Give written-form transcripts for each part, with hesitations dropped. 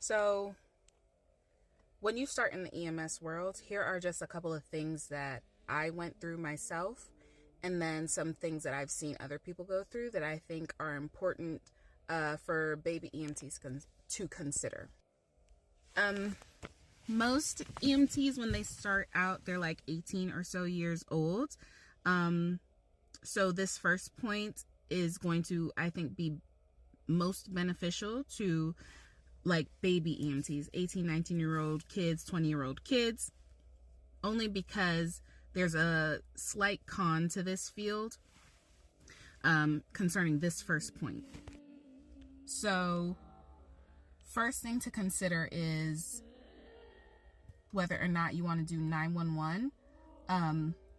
So when you start in the EMS world, here are just a couple of things that I went through myself, and then some things that I've seen other people go through that I think are important for baby EMTs to consider. Most EMTs, when they start out, they're like 18 or so years old. So this first point is going to, I think, be most beneficial to like baby EMTs, 18, 19-year-old kids, 20-year-old kids, only because there's a slight con to this field concerning this first point. So first thing to consider is whether or not you want to do 911,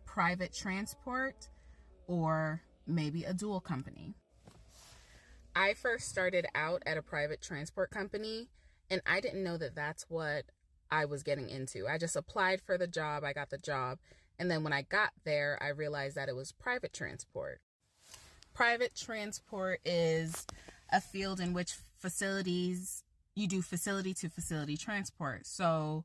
private transport, or maybe a dual company. I first started out at a private transport company, and I didn't know that that's what I was getting into. I just applied for the job, I got the job, and then when I got there, I realized that it was private transport. Private transport is a field in which you do facility to facility transport. So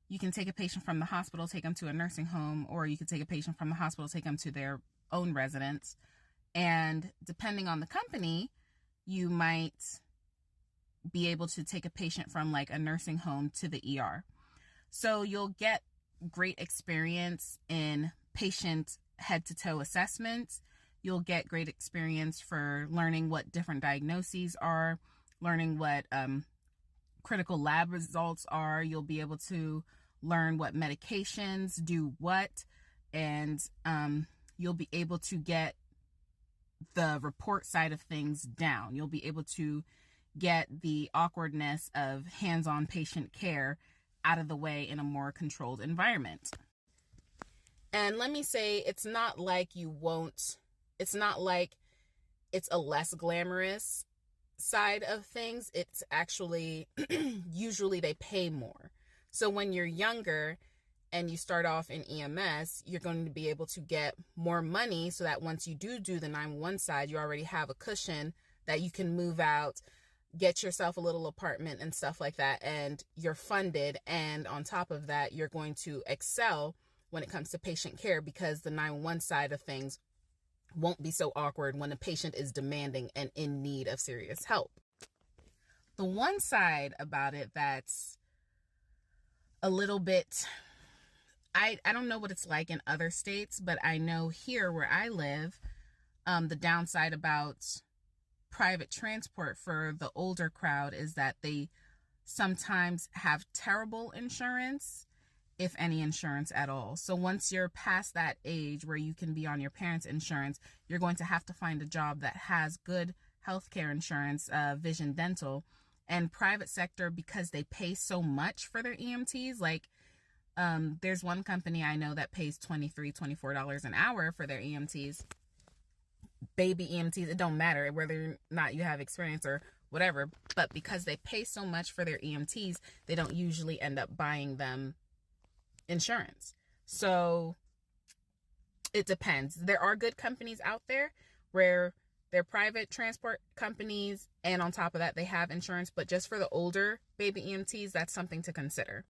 you can take a patient from the hospital, take them to a nursing home, or you could take a patient from the hospital, take them to their own residence. And depending on the company, you might be able to take a patient from like a nursing home to the ER. So you'll get great experience in patient head-to-toe assessments. You'll get great experience for learning what different diagnoses are, learning what critical lab results are. You'll be able to learn what medications do what, and you'll be able to get the report side of things down. You'll be able to get the awkwardness of hands-on patient care out of the way in a more controlled environment. And let me say, it's not like it's a less glamorous side of things. It's actually, usually they pay more. So when you're younger and you start off in EMS, you're going to be able to get more money so that once you do the 911 side, you already have a cushion that you can move out, get yourself a little apartment and stuff like that, and you're funded. And on top of that, you're going to excel when it comes to patient care because the 911 side of things won't be so awkward when a patient is demanding and in need of serious help. The one side about it that's a little bit, I don't know what it's like in other states, but I know here where I live, the downside about private transport for the older crowd is that they sometimes have terrible insurance, if any insurance at all. So once you're past that age where you can be on your parents' insurance, you're going to have to find a job that has good healthcare insurance, vision, dental, and private sector, because they pay so much for their EMTs. Like, there's one company I know that pays $23, $24 an hour for their EMTs. Baby EMTs, it don't matter whether or not you have experience or whatever, but because they pay so much for their EMTs, they don't usually end up buying them insurance. So it depends. There are good companies out there where they're private transport companies, and on top of that, they have insurance, but just for the older baby EMTs, that's something to consider.